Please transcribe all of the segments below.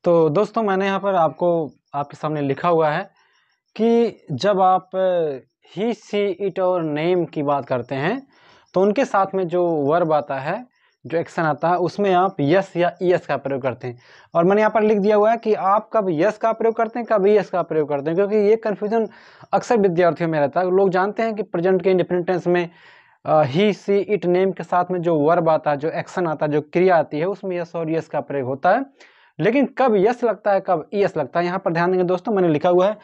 तो दोस्तों मैंने यहाँ पर आपको आपके सामने लिखा हुआ है कि जब आप ही सी इट और नेम की बात करते हैं तो उनके साथ में जो वर्ब आता है, जो एक्शन आता है, उसमें आप यस या ईएस का प्रयोग करते हैं। और मैंने यहाँ पर लिख दिया हुआ है कि आप कब यस का प्रयोग करते हैं, कब ईएस का प्रयोग करते हैं, क्योंकि ये कन्फ्यूजन अक्सर विद्यार्थियों में रहता है। लोग जानते हैं कि प्रेजेंट के इंडेफिनिट टेंस में ही सी इट नेम के साथ में जो वर्ब आता है, जो एक्शन आता है, जो क्रिया आती है, उसमें यस और यस का प्रयोग होता है। लेकिन कब यस लगता है, कब ईएस लगता है, यहाँ पर ध्यान देंगे दोस्तों। मैंने लिखा हुआ है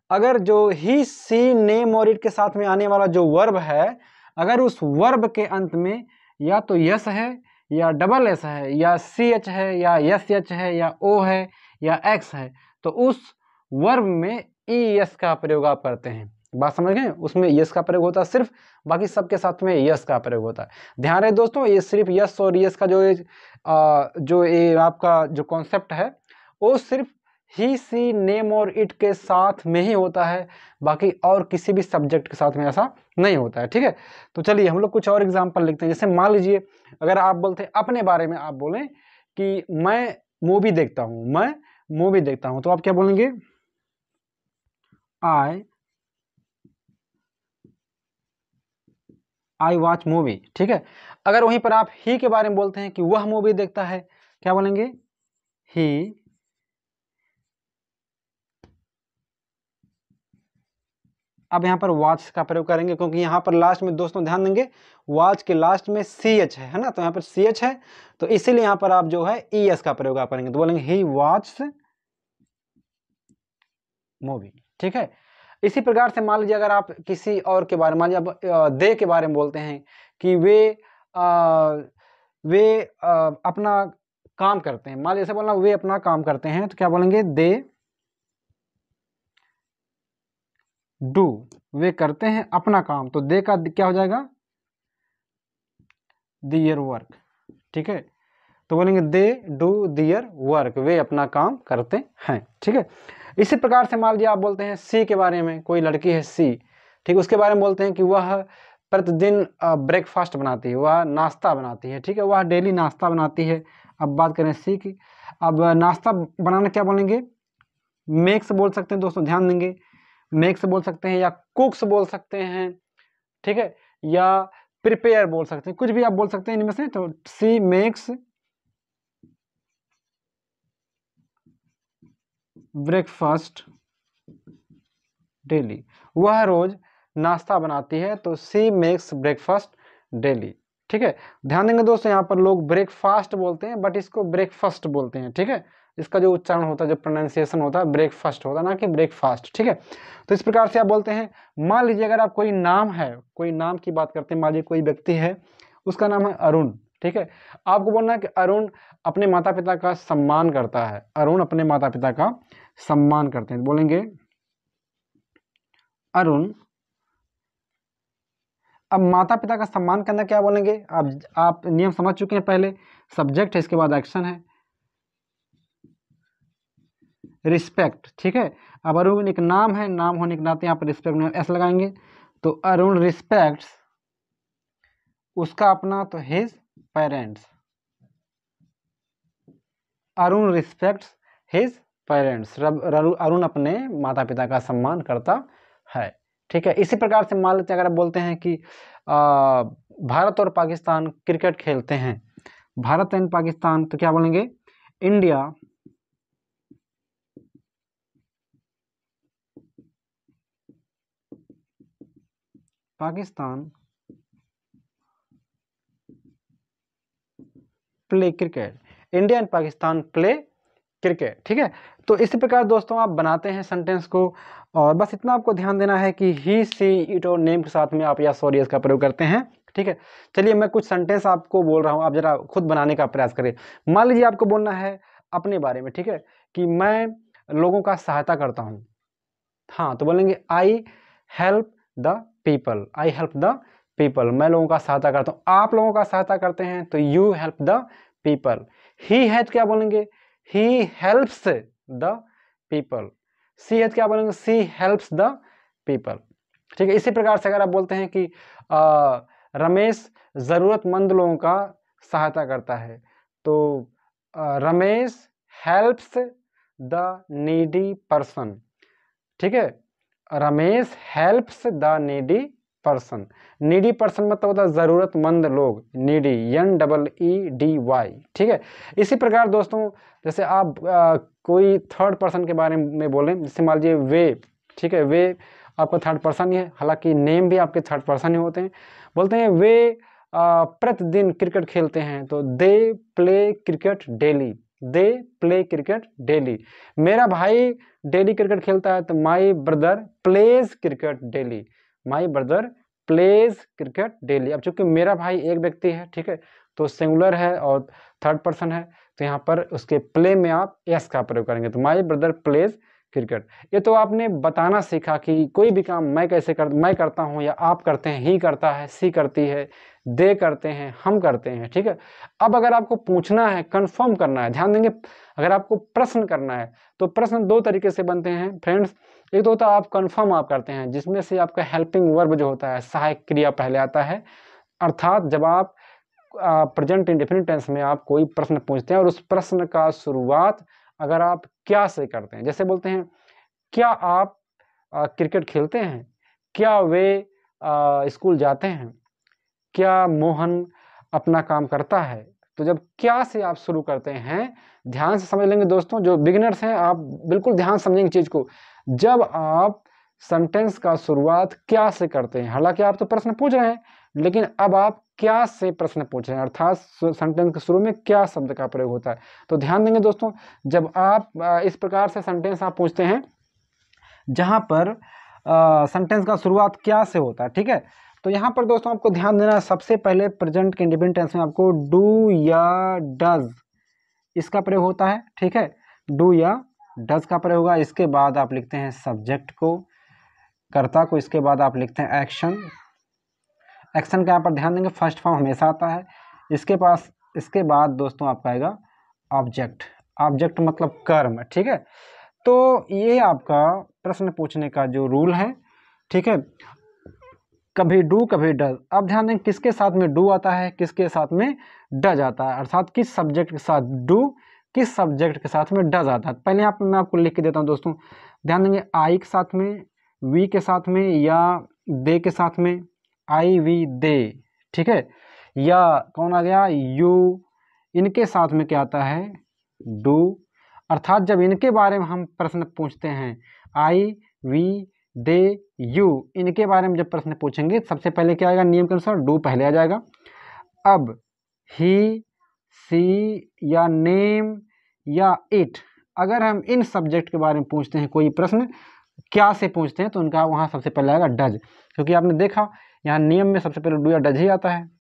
अगर जो ही सी नेम और इट के साथ में आने वाला जो वर्ब है, अगर उस वर्ब के अंत में या तो यस है या डबल एस है या सी एच है या एस एच है या ओ है या एक्स है, तो उस वर्ब में ई एस का प्रयोग आप करते हैं। बात समझ गए? उसमें यस का प्रयोग होता है सिर्फ, बाकी सबके साथ में यस का प्रयोग होता है। ध्यान रहे दोस्तों, ये सिर्फ यस और यस का जो ये आपका जो कॉन्सेप्ट है वो सिर्फ ही सी नेम और इट के साथ में ही होता है, बाकी और किसी भी सब्जेक्ट के साथ में ऐसा नहीं होता है। ठीक है, तो चलिए हम लोग कुछ और एग्जांपल लिखते हैं। जैसे मान लीजिए अगर आप बोलते हैं अपने बारे में, आप बोलें कि मैं मूवी देखता हूं, मैं मूवी देखता हूं, तो आप क्या बोलेंगे? I watch movie. ठीक है, अगर वहीं पर आप ही के बारे में बोलते हैं कि वह मूवी देखता है, क्या बोलेंगे? ही। अब यहाँ पर वॉच का प्रयोग करेंगे, क्योंकि यहाँ पर लास्ट में दोस्तों ध्यान देंगे, वॉच के लास्ट में सी एच है ना, तो यहाँ पर सी एच है, तो इसीलिए यहाँ पर आप जो है ई एस का प्रयोग आप करेंगे, तो बोलेंगे ही वॉच मूवी। ठीक है, इसी प्रकार से मान लीजिए अगर आप किसी और के बारे में, मान लीजिए आप दे के बारे में बोलते हैं कि वे अपना काम करते हैं, मान लीजिए बोलना वे अपना काम करते हैं, तो क्या बोलेंगे? They do. वे करते हैं अपना काम, तो दे का क्या हो जाएगा? Their work. ठीक है, तो बोलेंगे दे डू दियर वर्क, वे अपना काम करते हैं। ठीक है, इसी प्रकार से मान लीजिए आप बोलते हैं सी के बारे में, कोई लड़की है सी, ठीक, उसके बारे में बोलते हैं कि वह प्रतिदिन ब्रेकफास्ट बनाती है, वह नाश्ता बनाती है। ठीक है, वह डेली नाश्ता बनाती है। अब बात करें सी की, अब नाश्ता बनाना क्या बोलेंगे? मेक्स बोल सकते हैं दोस्तों, ध्यान देंगे, मेक्स बोल सकते हैं या कुक्स बोल सकते हैं। ठीक है, या प्रिपेयर बोल सकते हैं, कुछ भी आप बोल सकते हैं इनमें से। तो सी मेक्स ब्रेकफास्ट डेली, वह रोज नाश्ता बनाती है, तो सी मेक्स ब्रेकफास्ट डेली। ठीक है, ध्यान देंगे दोस्तों, यहाँ पर लोग ब्रेकफास्ट बोलते हैं बट इसको ब्रेकफास्ट बोलते हैं। ठीक है, इसका जो उच्चारण होता है, जो प्रोनाउंसिएशन होता है, ब्रेकफास्ट होता है, ना कि ब्रेकफास्ट। ठीक है, तो इस प्रकार से आप बोलते हैं। मान लीजिए अगर आप कोई नाम है, कोई नाम की बात करते हैं, मान लीजिए कोई व्यक्ति है, उसका नाम है अरुण। ठीक है, आपको बोलना है कि अरुण अपने माता पिता का सम्मान करता है, अरुण अपने माता पिता का सम्मान करते हैं, बोलेंगे अरुण। अब माता पिता का सम्मान करना क्या बोलेंगे? आप नियम समझ चुके हैं, पहले सब्जेक्ट है, इसके बाद एक्शन है, रिस्पेक्ट। ठीक है, अब अरुण एक नाम है, नाम होने के नाते यहाँ पर रिस्पेक्ट में एस लगाएंगे, तो अरुण रिस्पेक्ट्स उसका अपना, तो his parents, Arun respects his parents, Arun अपने माता पिता का सम्मान करता है। ठीक है, इसी प्रकार से मान लेते हैं अगर आप बोलते हैं कि भारत और पाकिस्तान क्रिकेट खेलते हैं, भारत एंड पाकिस्तान, तो क्या बोलेंगे? India Pakistan play cricket, India and Pakistan play cricket. ठीक है, तो इसी प्रकार दोस्तों आप बनाते हैं सेंटेंस को, और बस इतना आपको ध्यान देना है कि ही सी इट और नेम के साथ में आप यस और यस का प्रयोग करते हैं। ठीक है, चलिए मैं कुछ सेंटेंस आपको बोल रहा हूँ, आप जरा खुद बनाने का प्रयास करें। मान लीजिए आपको बोलना है अपने बारे में, ठीक है, कि मैं लोगों का सहायता करता हूँ। हाँ, तो बोलेंगे I help the people, I help the people, मैं लोगों का सहायता करता हूँ। आप लोगों का सहायता करते हैं, तो you help the people. He है तो क्या बोलेंगे? He helps the people. She है तो क्या बोलेंगे? She helps the people. ठीक है, इसी प्रकार से अगर आप बोलते हैं कि रमेश ज़रूरतमंद लोगों का सहायता करता है, तो Ramesh helps the needy person. ठीक है, Ramesh helps the needy person. Needy person मतलब होता है ज़रूरतमंद लोग, नीडी, NEEDY। ठीक है, इसी प्रकार दोस्तों जैसे आप कोई थर्ड पर्सन के बारे में बोलें, जैसे मान लीजिए वे, ठीक है, वे आपका थर्ड पर्सन ही है, हालांकि नेम भी आपके थर्ड पर्सन ही होते हैं। बोलते हैं वे प्रतिदिन क्रिकेट खेलते हैं, तो they play cricket daily, they play cricket daily. मेरा भाई डेली क्रिकेट खेलता है, तो my brother pledge cricket daily, my brother pledge cricket daily. अब चूंकि मेरा भाई एक व्यक्ति है, ठीक है, तो सिंगुलर है और थर्ड पर्सन है, तो यहाँ पर उसके प्ले में आप एस का प्रयोग करेंगे, तो माई ब्रदर प्लेज क्रिकेट। ये तो आपने बताना सीखा कि कोई भी काम मैं करता हूँ या आप करते हैं, ही करता है, सी करती है, दे करते हैं, हम करते हैं। ठीक है, अब अगर आपको पूछना है, कंफर्म करना है, ध्यान देंगे, अगर आपको प्रश्न करना है तो प्रश्न दो तरीके से बनते हैं फ्रेंड्स। एक तो होता है आप कंफर्म आप करते हैं, जिसमें से आपका हेल्पिंग वर्ब जो होता है, सहायक क्रिया पहले आता है, अर्थात जब आप प्रेजेंट इंडेफिनिट टेंस में आप कोई प्रश्न पूछते हैं और उस प्रश्न का शुरुआत अगर आप क्या से करते हैं, जैसे बोलते हैं क्या आप क्रिकेट खेलते हैं, क्या वे स्कूल जाते हैं, क्या मोहन अपना काम करता है, तो जब क्या से आप शुरू करते हैं, ध्यान से समझ लेंगे दोस्तों, जो बिगिनर्स हैं आप बिल्कुल ध्यान समझेंगे चीज को। जब आप सेंटेंस का शुरुआत क्या से करते हैं, हालांकि आप तो प्रश्न पूछ रहे हैं, लेकिन अब आप क्या से प्रश्न पूछ रहे हैं, अर्थात सेंटेंस के शुरू में क्या शब्द का प्रयोग होता है। तो ध्यान देंगे दोस्तों, जब आप इस प्रकार से सेंटेंस आप पूछते हैं जहां पर सेंटेंस का शुरुआत क्या से होता है, ठीक है, तो यहाँ पर दोस्तों आपको ध्यान देना है, सबसे पहले प्रेजेंट के इंडिपेंडेंट टेंस में आपको डू या डज इसका प्रयोग होता है। ठीक है, डू या डज का प्रयोग होगा। इसके बाद आप लिखते हैं सब्जेक्ट को, कर्ता को, इसके बाद आप लिखते हैं एक्शन। एक्शन का यहाँ पर ध्यान देंगे फर्स्ट फॉर्म हमेशा आता है। इसके बाद दोस्तों आपका आएगा ऑब्जेक्ट। ऑब्जेक्ट मतलब कर्म। ठीक है, तो ये आपका प्रश्न पूछने का जो रूल है। ठीक है, कभी डू कभी डज। अब ध्यान दें किसके साथ में डू आता है, किसके साथ में डज आता है, अर्थात किस सब्जेक्ट के साथ डू, किस सब्जेक्ट के साथ में डज आता है। पहले मैं आपको लिख के देता हूं दोस्तों, ध्यान देंगे आई के साथ में, वी के साथ में या दे के साथ में, आई वी दे। ठीक है, या कौन आ गया यू, इनके साथ में क्या आता है डू, अर्थात जब इनके बारे में हम प्रश्न पूछते हैं, आई वी दे यू, इनके बारे में जब प्रश्न पूछेंगे सबसे पहले क्या आएगा, नियम के अनुसार डू पहले आ जाएगा। अब ही, सी या नेम या इट, अगर हम इन सब्जेक्ट के बारे में पूछते हैं कोई प्रश्न, क्या से पूछते हैं, तो उनका वहाँ सबसे पहले आएगा डज, क्योंकि आपने देखा यहाँ नियम में सबसे पहले डू या डज ही आता है।